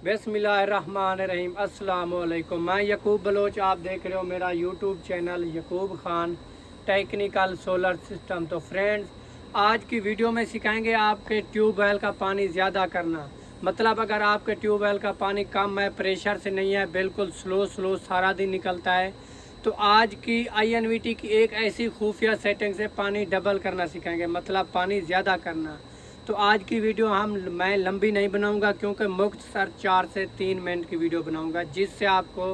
बिस्मिल्लाहिर्रहमानिर्रहीम। अस्सलाम वालेकुम। मैं यकूब बलोच, आप देख रहे हो मेरा YouTube channel Yakub Khan technical solar system. तो फ्रेंड्स, आज की वीडियो में सिखाएंगे आपके ट्यूबवेल का पानी ज़्यादा करना। मतलब अगर आपके ट्यूबवेल का पानी कम है, प्रेशर से नहीं है, बिल्कुल स्लो सारा दिन निकलता है, तो आज की INVT की एक ऐसी खुफिया सेटिंग से पानी डबल करना सिखाएंगे, मतलब पानी ज़्यादा करना। तो आज की वीडियो मैं लंबी नहीं बनाऊंगा, क्योंकि मुख्तसर 4 से 3 मिनट की वीडियो बनाऊंगा, जिससे आपको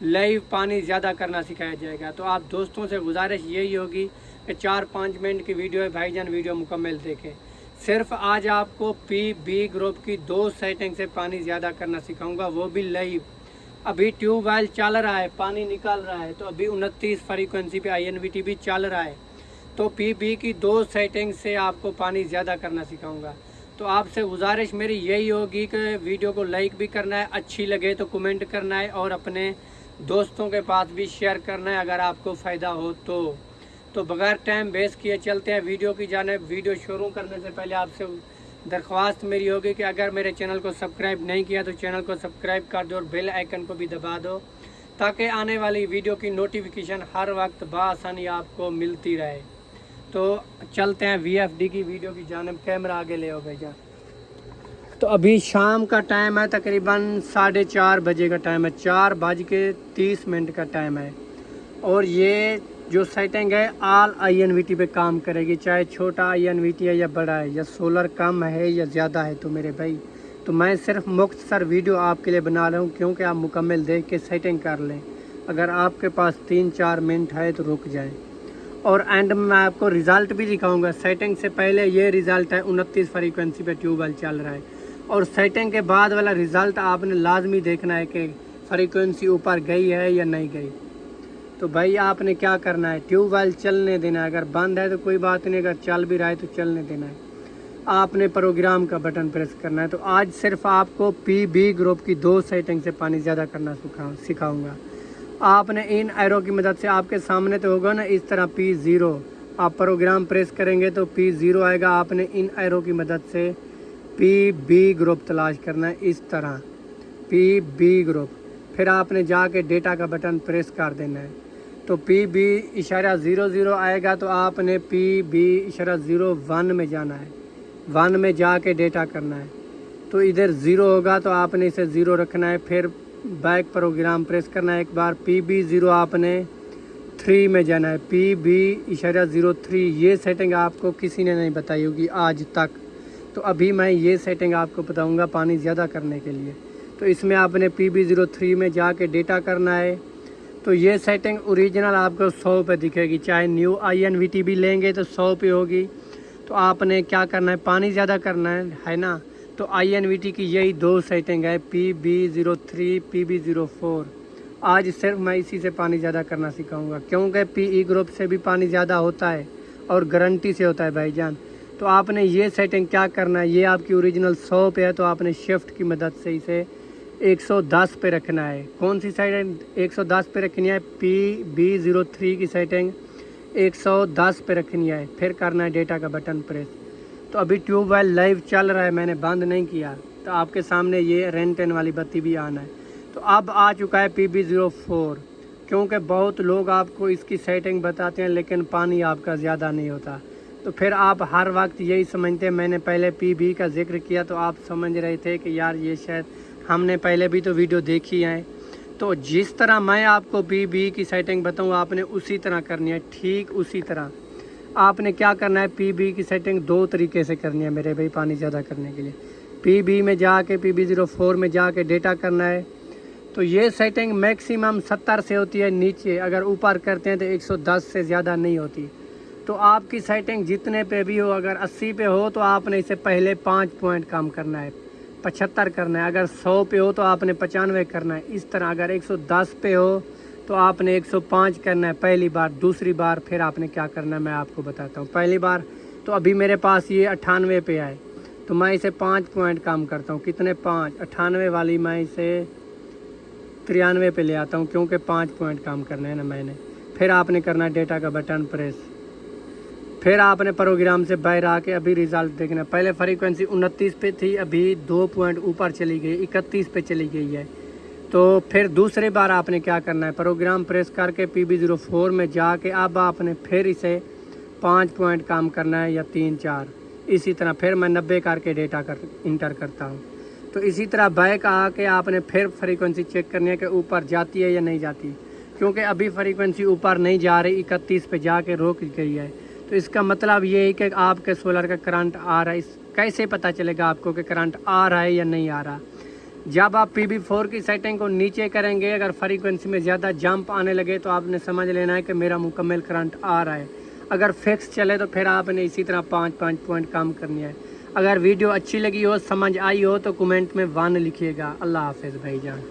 लाइव पानी ज़्यादा करना सिखाया जाएगा। तो आप दोस्तों से गुजारिश यही होगी कि 4-5 मिनट की वीडियो है भाईजान, वीडियो मुकम्मल देखें। सिर्फ आज आपको PB ग्रुप की 2 सेटिंग से पानी ज़्यादा करना सिखाऊंगा, वो भी लाइव। अभी ट्यूबवेल चल रहा है, पानी निकल रहा है, तो अभी 29 फ्रीक्वेंसी पे INVT भी चल रहा है। तो PB की 2 सेटिंग से आपको पानी ज़्यादा करना सिखाऊंगा। तो आपसे गुजारिश मेरी यही होगी कि वीडियो को लाइक भी करना है, अच्छी लगे तो कमेंट करना है, और अपने दोस्तों के पास भी शेयर करना है अगर आपको फ़ायदा हो तो बगैर टाइम वेस्ट किए चलते हैं वीडियो की जानिब। वीडियो शुरू करने से पहले आपसे दरख्वास्त मेरी होगी कि अगर मेरे चैनल को सब्सक्राइब नहीं किया तो चैनल को सब्सक्राइब कर दो और बेल आइकन को भी दबा दो, ताकि आने वाली वीडियो की नोटिफिकेशन हर वक्त बआसानी आपको मिलती रहे। तो चलते हैं VFD की वीडियो की जानिब। कैमरा आगे ले आओ भैया। तो अभी शाम का टाइम है, तकरीबन 4:30 बजे का टाइम है, 4:30 का टाइम है। और ये जो सेटिंग है ऑल INVT पे काम करेगी, चाहे छोटा INVT है या बड़ा है, या सोलर कम है या ज़्यादा है। तो मेरे भाई, तो मैं सिर्फ मुख्तसर वीडियो आपके लिए बना रहा हूँ, क्योंकि आप मुकम्मल देख के सेटिंग कर लें। अगर आपके पास 3-4 मिनट है तो रुक जाएं। और एंड में मैं आपको रिज़ल्ट भी दिखाऊंगा। सेटिंग से पहले ये रिज़ल्ट है, 29 फ्रीक्वेंसी पे ट्यूबवेल चल रहा है, और सेटिंग के बाद वाला रिज़ल्ट आपने लाजमी देखना है कि फ्रीक्वेंसी ऊपर गई है या नहीं गई। तो भाई आपने क्या करना है, ट्यूबवेल चलने देना है। अगर बंद है तो कोई बात नहीं, अगर चल भी रहा है तो चलने देना है। आपने प्रोग्राम का बटन प्रेस करना है। तो आज सिर्फ आपको PB ग्रुप की 2 सेटिंग से पानी ज़्यादा करना सिखाऊँगा। आपने इन एरो की मदद से, आपके सामने तो होगा ना इस तरह P0, आप प्रोग्राम प्रेस करेंगे तो P0 आएगा। आपने इन एरो की मदद से PB ग्रुप तलाश करना है, इस तरह PB ग्रुप। फिर आपने जाके डेटा का बटन प्रेस कर देना है, तो PB_00 आएगा। तो आपने PB_01 में जाना है, 1 में जाके डेटा करना है। तो इधर 0 होगा तो आपने इसे 0 रखना है। फिर बैक प्रोग्राम प्रेस करना है एक बार। PB0 आपने 3 में जाना है, PB_03। ये सेटिंग आपको किसी ने नहीं बताई होगी आज तक, तो अभी मैं ये सेटिंग आपको बताऊंगा पानी ज़्यादा करने के लिए। तो इसमें आपने PB03 में जाके डेटा करना है। तो ये सेटिंग ओरिजिनल आपको 100 पे दिखेगी, चाहे न्यू INVT भी लेंगे तो 100 पे होगी। तो आपने क्या करना है, पानी ज़्यादा करना है ना। तो INVT की यही 2 सेटिंग है, PB03, PB04। आज सिर्फ मैं इसी से पानी ज़्यादा करना सिखाऊंगा, क्योंकि PE ग्रुप से भी पानी ज़्यादा होता है और गारंटी से होता है भाईजान। तो आपने ये सेटिंग क्या करना है, ये आपकी ओरिजिनल 100 पे है, तो आपने शिफ्ट की मदद से इसे 110 पे रखना है। कौन सी सेटिंग 110 पे रखनी है, PB03 की सेटिंग 110 पे रखनी है। फिर करना है डेटा का बटन प्रेस। तो अभी ट्यूबवेल लाइव चल रहा है, मैंने बंद नहीं किया। तो आपके सामने ये रेंटेन वाली बत्ती भी आना है। तो अब आ चुका है PB04, क्योंकि बहुत लोग आपको इसकी सेटिंग बताते हैं लेकिन पानी आपका ज़्यादा नहीं होता। तो फिर आप हर वक्त यही समझते हैं, मैंने पहले PB का जिक्र किया तो आप समझ रहे थे कि यार ये शायद हमने पहले भी तो वीडियो देखी है। तो जिस तरह मैं आपको PB की सेटिंग बताऊँ, आपने उसी तरह करनी है, ठीक उसी तरह। आपने क्या करना है, PB की सेटिंग 2 तरीके से करनी है मेरे भाई पानी ज़्यादा करने के लिए। PB में जाके PB04 में जाके डेटा करना है। तो ये सेटिंग मैक्सिमम 70 से होती है नीचे, अगर ऊपर करते हैं तो 110 से ज़्यादा नहीं होती। तो आपकी सेटिंग जितने पे भी हो, अगर 80 पे हो तो आपने इसे पहले 5 पॉइंट कम करना है, 75 करना है। अगर 100 पे हो तो आपने 95 करना है। इस तरह अगर 110 पे हो तो आपने 105 करना है पहली बार। दूसरी बार फिर आपने क्या करना है मैं आपको बताता हूँ। पहली बार तो अभी मेरे पास ये 98 पे आए, तो मैं इसे 5 पॉइंट कम करता हूँ। कितने, 5। 98 वाली मैं इसे 93 पे ले आता हूँ, क्योंकि 5 पॉइंट कम करना है ना मैंने। फिर आपने करना डेटा का बटन प्रेस। फिर आपने प्रोग्राम से बाहर आके अभी रिज़ल्ट देखना। पहले फ्रीक्वेंसी 29 पे थी, अभी 2 पॉइंट ऊपर चली गई, 31 पे चली गई है। तो फिर दूसरी बार आपने क्या करना है, प्रोग्राम प्रेस करके PB04 में जाके अब आपने फिर इसे 5 पॉइंट काम करना है या 3-4, इसी तरह। फिर मैं 90 करके डेटा इंटर करता हूँ। तो इसी तरह बैक आके आपने फिर फ्रीक्वेंसी चेक करनी है कि ऊपर जाती है या नहीं जाती, क्योंकि अभी फ्रीक्वेंसी ऊपर नहीं जा रही, 31 पे जाके रोक गई है। तो इसका मतलब ये है कि आपके सोलर का करंट आ रहा है। कैसे पता चलेगा आपको कि करंट आ रहा है या नहीं आ रहा? जब आप PB4 की सेटिंग को नीचे करेंगे, अगर फ्रीक्वेंसी में ज़्यादा जंप आने लगे तो आपने समझ लेना है कि मेरा मुकम्मल करंट आ रहा है। अगर फिक्स चले तो फिर आपने इसी तरह 5-5 पॉइंट कम करनी है। अगर वीडियो अच्छी लगी हो, समझ आई हो तो कमेंट में 1 लिखिएगा। अल्लाह हाफिज़ भाईजान।